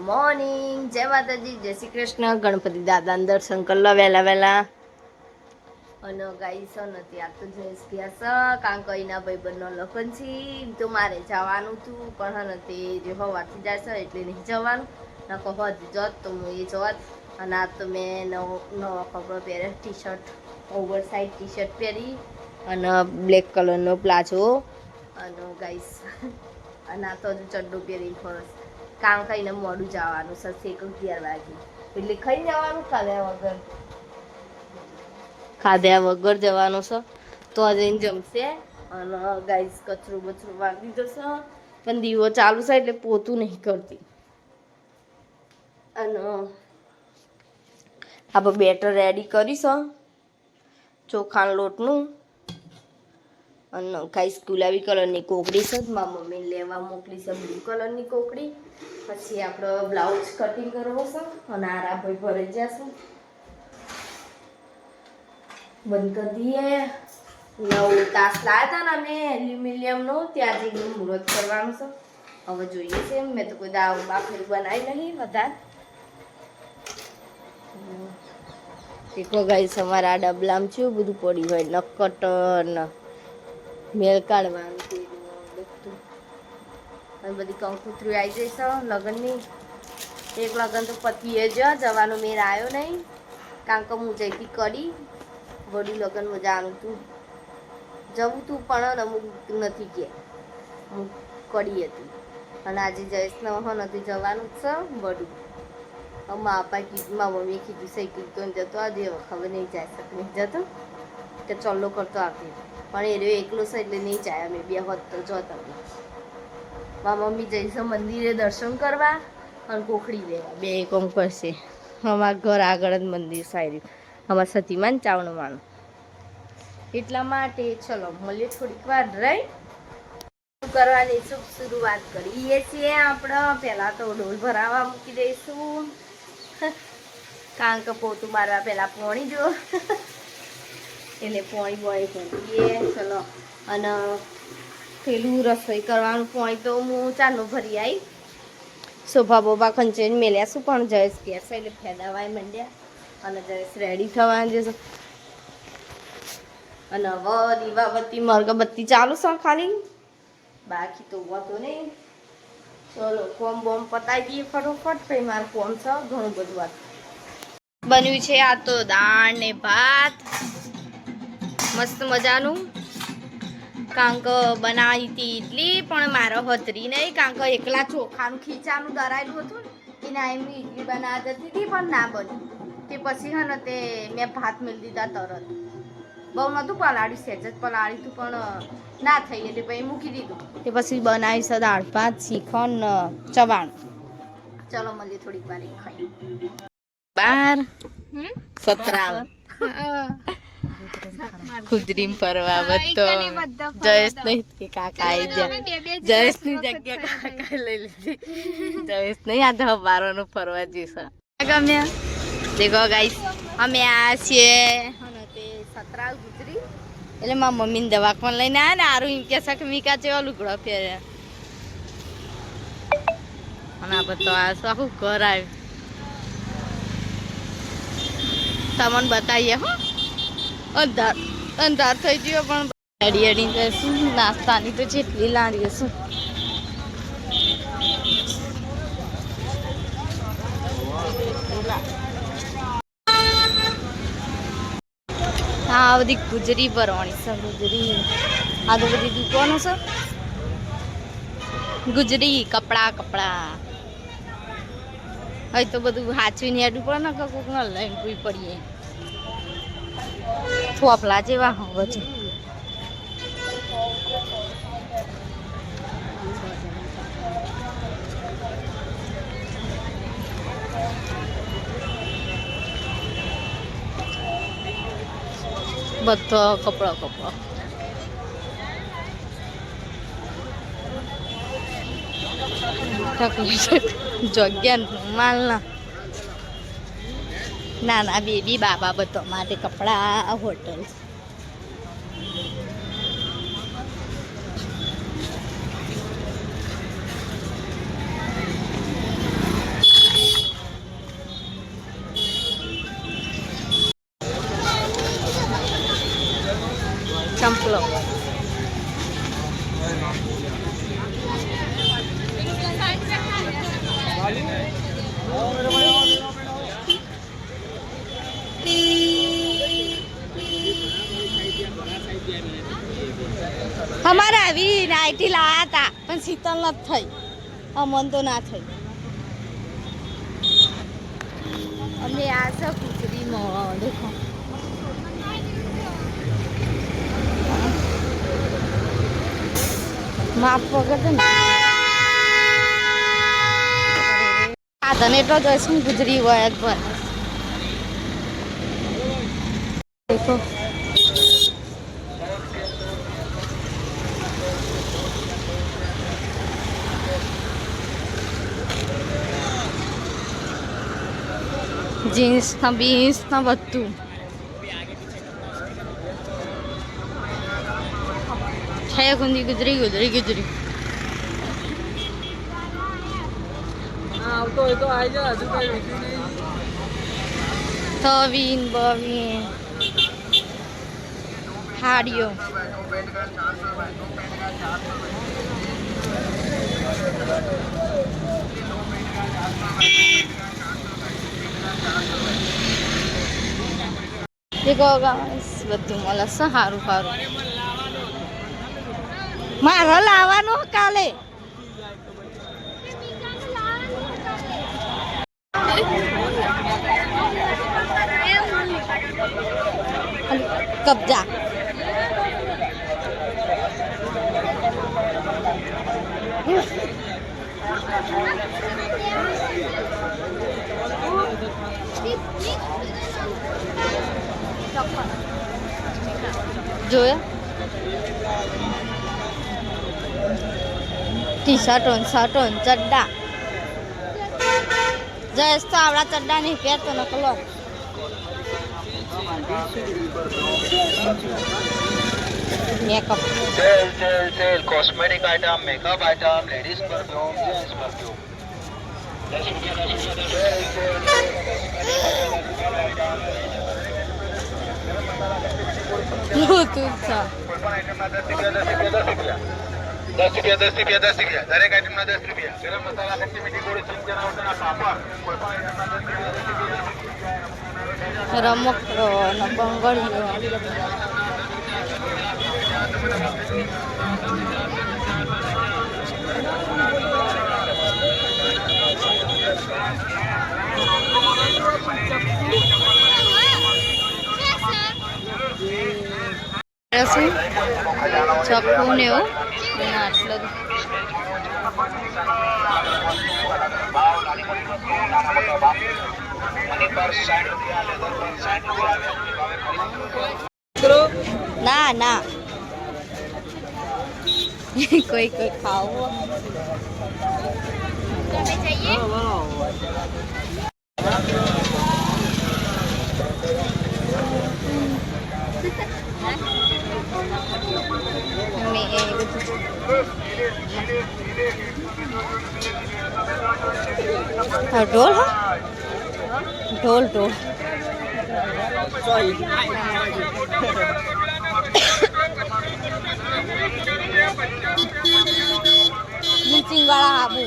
Morning, જય માતાજી, જય શ્રી કૃષ્ણ. ગણપતિ દાદાના દર્શન કરી લો વહેલા વહેલા. અને ગાઈસ નથી આ તો જયેશ ગયા છે કારણ કે એના ભાઈબંધનો લગ્ન છે તો મારે જવાનું હતું પણ તે જે સવારથી જાય છે એટલે નહીં જવાનું. નકો હજી જોત તો હું એ જોત. અને આ તો મેં નવો કપડો પહેર્યો, T shirt, over size T shirt પહેરી અને બ્લેક કલરનો પ્લાઝો અને ગાઈસ અને આ તો હજુ ચડ્ડો પહેરી ફરસ કામ કહીને મોડું જવાનું છે 11 વાગે એટલે ખાઈ જવાનું ખાધ્યા વગર જવાનું છે તો જઈને જમશે. અને ગાઈસ કચરું બચરું વાગી જશે પણ દીવો ચાલુ છે એટલે પોતું નહીં કરતી. અને આપણે બેટર રેડી કરીશું ચોખાના લોટનું. અને ગાઈસ ગુલાબી કલરની કોકડી છે મારા મમ્મીને લેવા મોકલી છે બ્લુ કલરની કોકડી. પછી આપણે બ્લાઉઝ કટિંગ કરવો છે અને આરા ભાઈ ભરે જશે. બંધ કરી દઈએ. નવું તાસ લાવ્યા હતા ને અમે એલ્યુમિનિયમનો, ત્યાં જઈને મુહૂર્ત કરવાનું છે. હવે જોઈએ છે. મેં તો કોઈ દાળ બાફેલ બનાવી નહીં વધારે. દેખો ગાઈસ અમારા આ ડબલામાં છે બધું પડ્યું હોય નકટર ને મેલ કાઢવાનું બધું. અને બધી કંકોત્રી આવી જઈશ લગ્નની. એક લગ્ન તો પતિએ જવાનો મેળ આવ્યો નહીં કારણ કે હું જઈતી કરી વડી લગ્નમાં જવાનું હતું, જવું તું પણ અમુક નથી ગયા, હું કડી હતી. અને આજે જયેશને નથી જવાનું છે વડું. મા પપ્પાએ કીધું, મારા મમ્મીએ કીધું સાયકલ તો જતો આજે ખબર નહીં જાય શકે નહીં જતો કે ચલ્લો કરતો આપી પણ એ રહ્યો એકલો છે એટલે નહીં જાય. અમે બે હોત તો જોત અમે. મારા મમ્મી જઈશે મંદિરે દર્શન કરવા અને કોખડી લેવા, બે કોમ કરશે. અમારા ઘર આગળ જ મંદિર સાહેબ અમારા સતીમાન ચાવણવાનું. એટલા માટે ચલો મળીએ થોડીક વાર રહી કરવાની શરૂઆત કરીએ છીએ આપણે. પહેલાં તો ડોલ ભરાવા મૂકી દઈશું કારણ કે પોતું મારવા પહેલાં પોણી જો એટલે પોણી બોણી ભરીએ. ચલો અને પેલું રસોઈ કરવાનું પોણી તો હું ચાલો ભરી આવી. સોફા બોફા ખંચીને મેલ્યા છું પણ જયેશ ગેસ એટલે ફેદાવાય મંડ્યા અને જયેશ રેડી થવા જશે. અને હવે દીવાબત્તી મરગબત્તી ચાલુ છે ખાલી, બાકી તો હોતો નહીં. ચલો કોમ બોમ પતાવી દઈએ ફટોફટ. પછી મારું કોમ છે ઘણું બધું. વાત બન્યું છે આ તો દાળ ને ભાત મસ્ત મજાનું. કારણ કે બનાવી હતી ઇડલી પણ મારો હતરી નહીં કારણ કે એકલા ચોખાનું ખીચાનું દરાયેલું હતું ને એના એમ ઇડલી બનાવવા જતી હતી પણ ના બની. તે પછી હે ને તે મેં ભાત મેળ દીધા તરત. બહુ નહોતું પલાળ્યું, સહેજ જ પલાળ્યું હતું પણ ના થઈ એટલે પછી મૂકી દીધું. તે પછી બનાવી છે દાળ ભાત શ્રીખંડ ચવાણ. ચલો મળીએ થોડીક વાર ખાઈ 12 ખુદરીમ ફરવા બધો જયેશ નહીં કે કાકા આવી જાય. જયેશ ની જગ્યા કાકા લઈ લીધી. જયેશ નહીં આ તો બારોનું ફરવા જઈશ. ગમ્યા દેખો ગાઈસ અમે આ છીએ સતરાલ ગુજરી એટલે મારા મમ્મીને દવાખાને લઈને આવ્યા ને આરું એમ કે છે મીકા જેવા લુગડો પહેર્યા અને આ બધો આ આખું ઘર આવ્યું તમને બતાવીએ. હો અંધાર અંધાર થઈ ગયો પણ અડી અડી જઈશું. નાસ્તાની તો જેટલી લાડીએ શું આ બધી ગુજરી ભરવાની છે. ગુજરી આ તો બધી દુકાનો છે. ગુજરી કપડા કપડા હવે તો બધું હાચવીને હેડવું પડે ને કોક ન લઈને પૂઈ પડીએ. થોપલા જેવા હવે છે. બધો કપડો કપડો જગ્યા માલના નાના બેબી બાબા બધો માટે કપડા હોટલ. સંપલો અમારે આવી નાઈટી લાયા હતા પણ શીતલ નથી થઈ મન તો ના થઈ અમે આ છે કુતરીમાં દેખો માપ વગર તો આ તને એટલો જ શું ગુજરી હોય એકવાર દેખો જીન્સ ના બીન્સ ના બધું છે ગુંદી ગુજરી ગુજરી ગુજરી આવતો હોય તો આવી જા હજુ કઈ વિકી નહીં તવીન બવીન હાડીઓ દેખો ગાઈસ બધું મળે છે સારું સારું મારે લાવવાનું કાલે કબજા જોયા ટી શર્ટો શર્ટો ચડ્ડા જયેશ તો આવડા ચડ્ડા નહીં પહેરતો ને કલો makeup sale cosmetic item makeup item ladies perfume gents perfume Bluetooth છે 10 રૂપિયા દરેક આઈટમ ના 10 રૂપિયા ગરમ મસાલા ખટ્ટી મીઠી ગોળી ચમચા ના પાપડ કોઈ પણ આઈટમ ના 10 રમકડો ને બંગડીઓ ચક્કુ ને એવું આટલું ના ના કોઈ કોઈ ખાવું ઢોલ ઢોલ ઢોલ બ્લીચિંગ વાળા Abu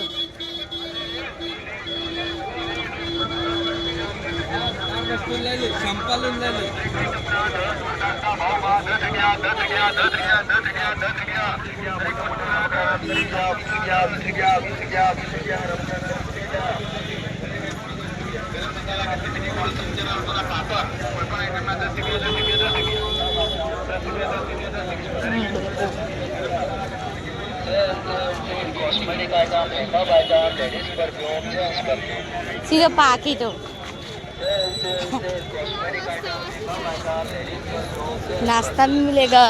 cosmetic item makeup item ladies perfume gents perfume सीधे पाकिट नाश्ता भी मिलेगा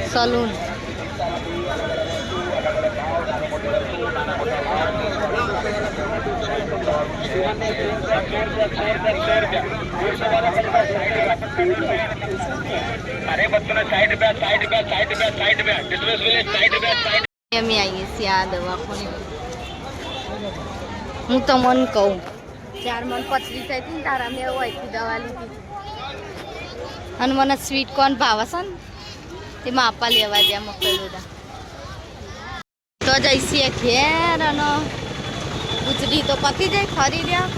सलून अरे बच्चों ने साइड पे डिस्ट्रेस विलेज साइड पे અમે આવીએ છીએ આ દવાખાને હું તો મન કહું ચાર મન પથરી થઈ હતી ને તારા મેં હોયથી દવા લીધી અને મને સ્વીટ કોર્ન ભાવે છે ને તેમાં આપવા લેવા ગયા મકઈ બધા તો જઈશીએ ઘેર અને ઉજળી તો પતી જાય ખરી રહ્યા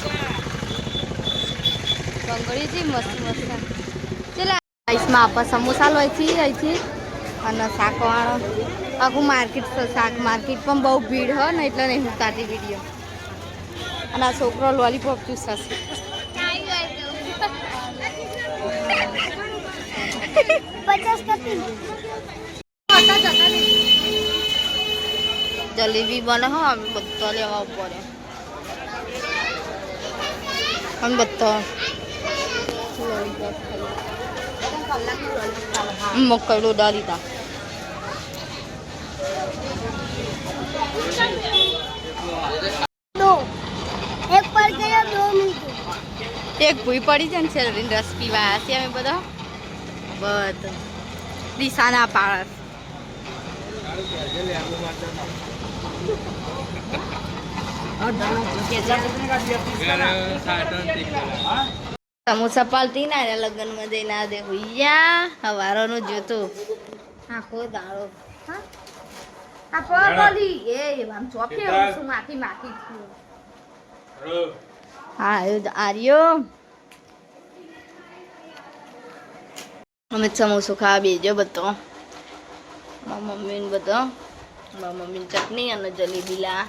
બંગડી છે મસ્ત મસ્ત ચલા આઈસમાં આપવા સમોસા લોય છે અહીંથી અને શાકવાળો આખું માર્કેટ શાક માર્કેટ પણ બહુ ભીડ હોય ને એટલે નહીં ઉતારતી વિડીયો અને આ છોકરો લોલીપોપ ચૂસશે જલેબી બને હો અમે બધા લેવા પડે અમે બધા મકઈ લોડા લીધા એક ભૂઈ પડી છે ને શેરડીનો રસ પીવા છે અમે બધા બધું દિશાના પાડસ સમોસા પાલતી ના લગ્ન માં જઈને આ દે હુઈયા હવારો નું જોતું આખો દાડો આ પગલી એ આમ ચોપે શું માખી માખી હા આર્યો અમે સમોસો ખાવા બેજો બધો મારા મમ્મી ને બધો મારા મમ્મી ચટણી અને જલેબી લા